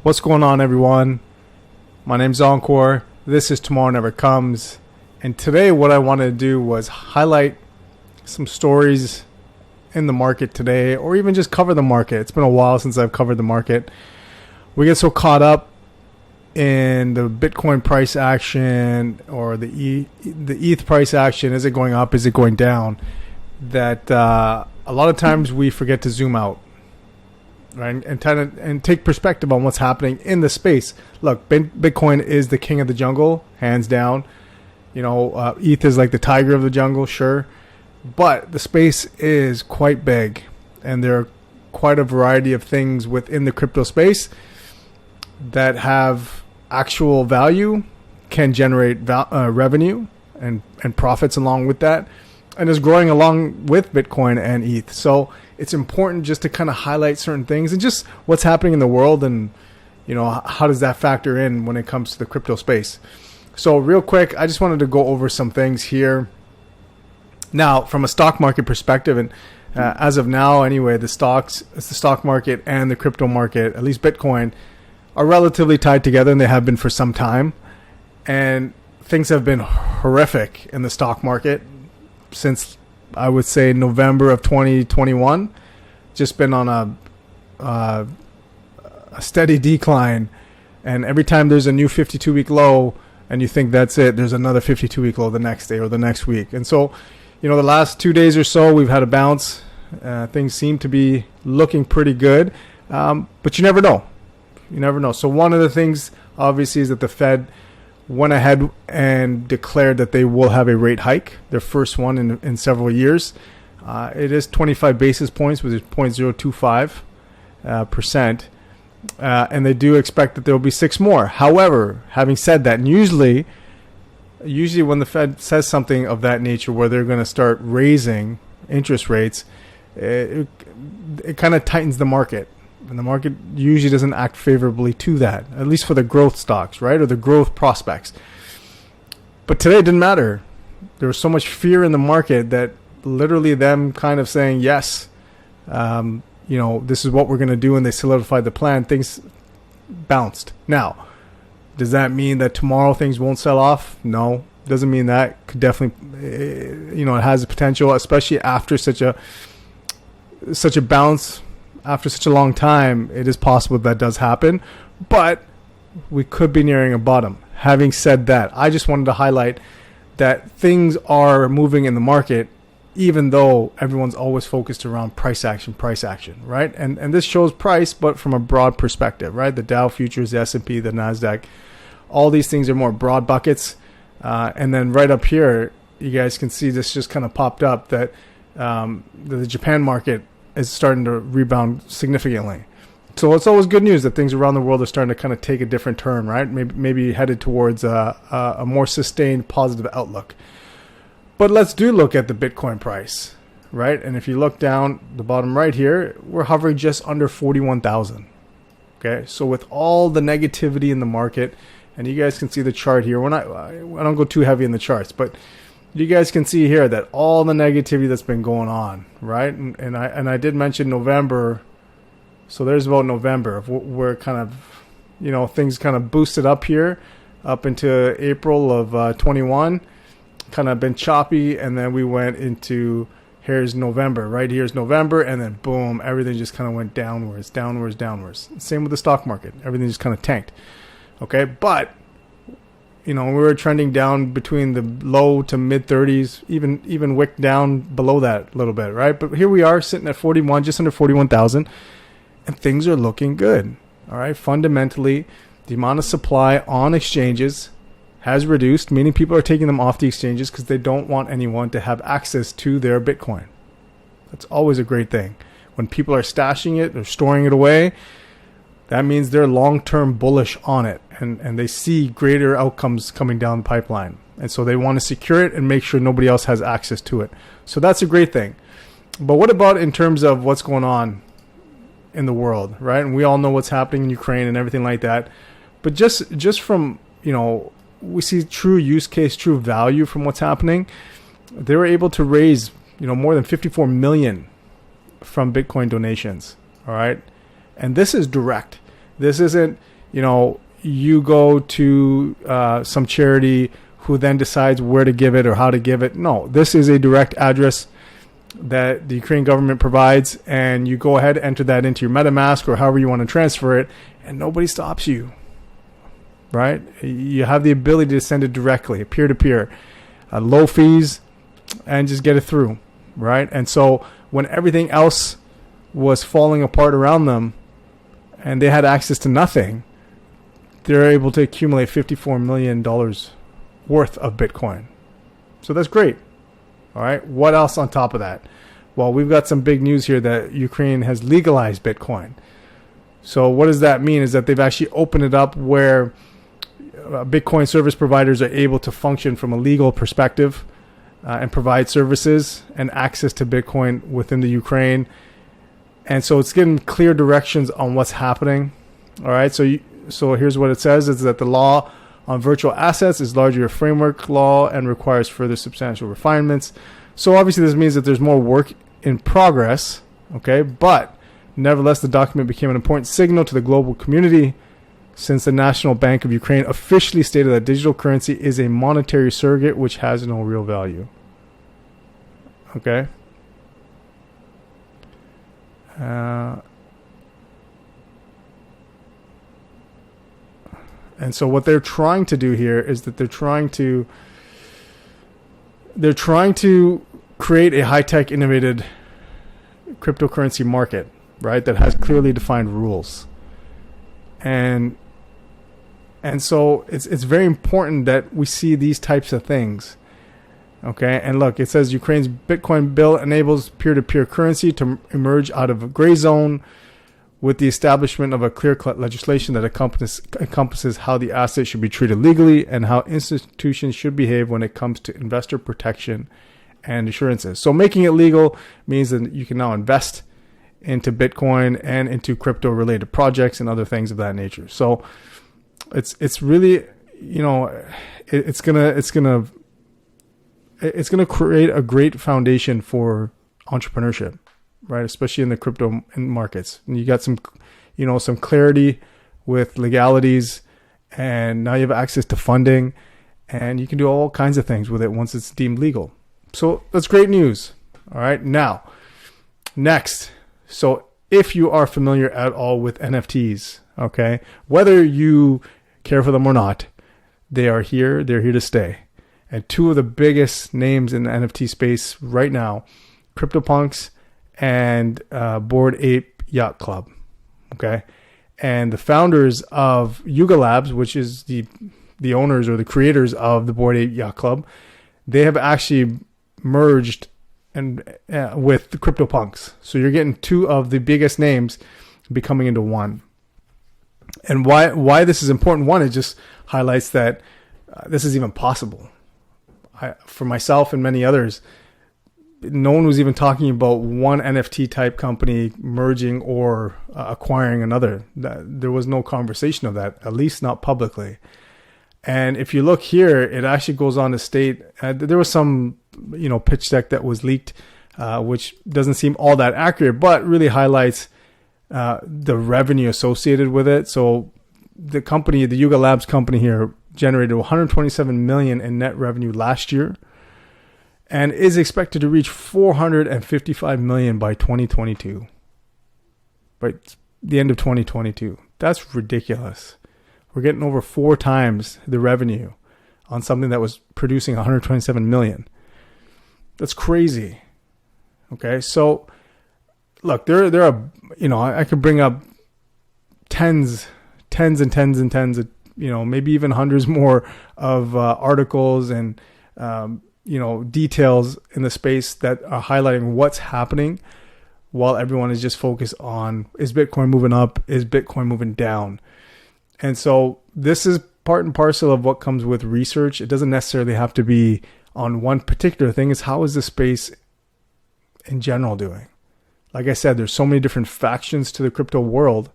What's going on, everyone? My name's Encore. This is Tomorrow Never Comes. And today what I wanted to do was highlight some stories in the market today, or even just cover the market. It's been a while since I've covered the market. We get so caught up in the Bitcoin price action or the ETH price action. Is it going up? Is it going down? That a lot of times we forget to zoom out, right? And take perspective on what's happening in the space. Look, Bitcoin is the king of the jungle, hands down. ETH is like the tiger of the jungle, sure. But the space is quite big, and there are quite a variety of things within the crypto space that have actual value, can generate revenue and profits along with that, and is growing along with Bitcoin and ETH. So it's important just to kind of highlight certain things and just what's happening in the world, and how does that factor in when it comes to the crypto space. So real quick, I just wanted to go over some things here. Now, from a stock market perspective, and as of now anyway, the stock market and the crypto market, at least Bitcoin, are relatively tied together, and they have been for some time. And things have been horrific in the stock market since, I would say, November of 2021. Just been on a steady decline. And every time there's a new 52-week low and you think that's it, there's another 52-week low the next day or the next week. And so, the last 2 days or so, we've had a bounce. Things seem to be looking pretty good. But you never know. You never know. So one of the things, obviously, is that the Fed went ahead and declared that they will have a rate hike, their first one in several years. It is 25 basis points, which is 0.025%. And they do expect that there will be 6 more. However, having said that, and usually when the Fed says something of that nature where they're going to start raising interest rates, it kind of tightens the market. And the market usually doesn't act favorably to that, at least for the growth stocks, right? Or the growth prospects. But today it didn't matter. There was so much fear in the market that literally them kind of saying, yes, this is what we're going to do, and they solidified the plan, things bounced. Now, does that mean that tomorrow things won't sell off? No, doesn't mean that. Could definitely, it has the potential, especially after such a bounce. After such a long time, it is possible that does happen, but we could be nearing a bottom. Having said that, I just wanted to highlight that things are moving in the market, even though everyone's always focused around price action, right? And this shows price, but from a broad perspective, right? The Dow futures, the S&P, the NASDAQ, all these things are more broad buckets. And then right up here, you guys can see this just kind of popped up that the Japan market is starting to rebound significantly. So it's always good news that things around the world are starting to kind of take a different turn, right? Maybe headed towards a more sustained positive outlook. But let's look at the Bitcoin price, right? And if you look down the bottom right here, we're hovering just under 41,000. Okay, so with all the negativity in the market, and you guys can see the chart here. I don't go too heavy in the charts, but you guys can see here that all the negativity that's been going on, right? And I did mention November, so there's about November where kind of, things kind of boosted up here, up into April of 21, kind of been choppy, and then we went into, here's November, right? Here's November, and then boom, everything just kind of went downwards. Same with the stock market. Everything just kind of tanked, okay? But we were trending down between the low to mid 30s, even wicked down below that a little bit, right? But here we are sitting at 41, just under 41,000, and things are looking good. All right. Fundamentally, the amount of supply on exchanges has reduced, meaning people are taking them off the exchanges because they don't want anyone to have access to their Bitcoin. That's always a great thing. When people are stashing it or storing it away, that means they're long-term bullish on it, and they see greater outcomes coming down the pipeline. And so they want to secure it and make sure nobody else has access to it. So that's a great thing. But what about in terms of what's going on in the world, right? And we all know what's happening in Ukraine and everything like that. But just from, we see true use case, true value from what's happening. They were able to raise, more than 54 million from Bitcoin donations. All right. And this is direct. This isn't, you go to some charity who then decides where to give it or how to give it. No, this is a direct address that the Ukrainian government provides, and you go ahead, enter that into your MetaMask or however you want to transfer it, and nobody stops you, right? You have the ability to send it directly, peer-to-peer, low fees, and just get it through, right? And so when everything else was falling apart around them and they had access to nothing, they're able to accumulate $54 million worth of Bitcoin. So that's great. All right. What else on top of that? Well, we've got some big news here that Ukraine has legalized Bitcoin. So what does that mean? Is that they've actually opened it up where Bitcoin service providers are able to function from a legal perspective and provide services and access to Bitcoin within the Ukraine. And so it's getting clear directions on what's happening. All right. So here's what it says, is that the law on virtual assets is largely a framework law and requires further substantial refinements. So obviously this means that there's more work in progress, okay? But nevertheless, the document became an important signal to the global community since the National Bank of Ukraine officially stated that digital currency is a monetary surrogate which has no real value. Okay? And so what they're trying to do here is that they're trying to create a high-tech, innovative cryptocurrency market, right? That has clearly defined rules. And so it's very important that we see these types of things. Okay? And look, it says Ukraine's Bitcoin bill enables peer-to-peer currency to emerge out of a gray zone with the establishment of a clear-cut legislation that encompasses how the asset should be treated legally and how institutions should behave when it comes to investor protection and assurances. So making it legal means that you can now invest into Bitcoin and into crypto-related projects and other things of that nature. So it's really, it's gonna create a great foundation for entrepreneurship, right? Especially in the crypto markets. And you got some clarity with legalities, and now you have access to funding, and you can do all kinds of things with it once it's deemed legal. So that's great news. All right. Now, next. So if you are familiar at all with NFTs, okay, whether you care for them or not, they are here. They're here to stay. And two of the biggest names in the NFT space right now, CryptoPunks and Bored Ape Yacht Club. Okay. And the founders of Yuga Labs, which is the owners or the creators of the Bored Ape Yacht Club, they have actually merged and with the CryptoPunks. So you're getting two of the biggest names becoming into one. And why this is important, one, it just highlights that this is even possible. For myself and many others, no one was even talking about one NFT type company merging or acquiring another. There was no conversation of that, at least not publicly. And if you look here, it actually goes on to state there was some, pitch deck that was leaked, which doesn't seem all that accurate, but really highlights the revenue associated with it. So the company, the Yuga Labs company here, generated $127 million in net revenue last year, and is expected to reach $455 million by 2022. By the end of 2022. That's ridiculous. We're getting over 4 times the revenue on something that was producing $127 million. That's crazy. Okay, so look, there are, I could bring up tens of, maybe even hundreds more of articles and details in the space that are highlighting what's happening, while everyone is just focused on, is Bitcoin moving up? Is Bitcoin moving down? And so this is part and parcel of what comes with research. It doesn't necessarily have to be on one particular thing. It's how is the space in general doing? Like I said, there's so many different factions to the crypto world.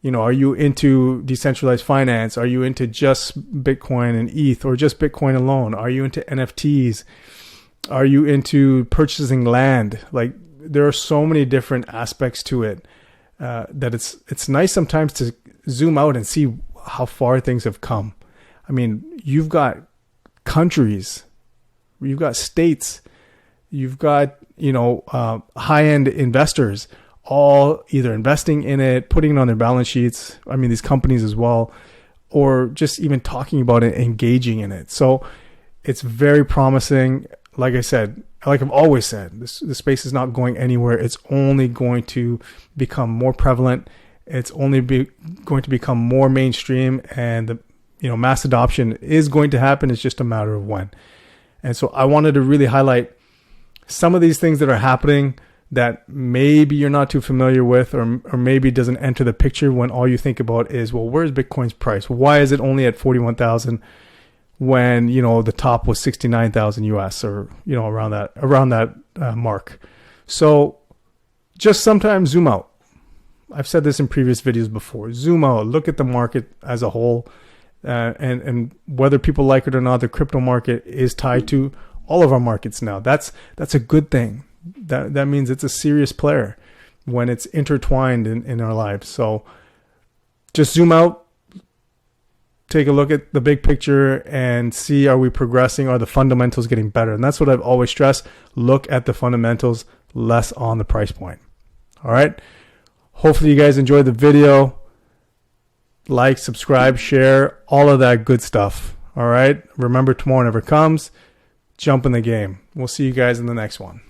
Are you into decentralized finance? Are you into just Bitcoin and ETH, or just Bitcoin alone? Are you into NFTs? Are you into purchasing land? Like, there are so many different aspects to it. that it's nice sometimes to zoom out and see how far things have come. I mean, you've got countries, you've got states, you've got, high-end investors all either investing in it, putting it on their balance sheets. I mean, these companies as well, or just even talking about it, engaging in it. So it's very promising. Like I said, like I've always said, the space is not going anywhere. It's only going to become more prevalent. It's only going to become more mainstream, and the mass adoption is going to happen. It's just a matter of when. And so I wanted to really highlight some of these things that are happening that maybe you're not too familiar with, or maybe doesn't enter the picture when all you think about is, well, where's Bitcoin's price? Why is it only at 41,000 when, the top was 69,000 US, or, around that mark. So just sometimes zoom out. I've said this in previous videos before. Zoom out, look at the market as a whole, and whether people like it or not, the crypto market is tied to all of our markets now. That's a good thing. That means it's a serious player when it's intertwined in our lives. So just zoom out, take a look at the big picture, and see, are we progressing? Are the fundamentals getting better? And that's what I've always stressed. Look at the fundamentals, less on the price point. All right. Hopefully you guys enjoyed the video. Like, subscribe, share, all of that good stuff. All right. Remember, tomorrow never comes. Jump in the game. We'll see you guys in the next one.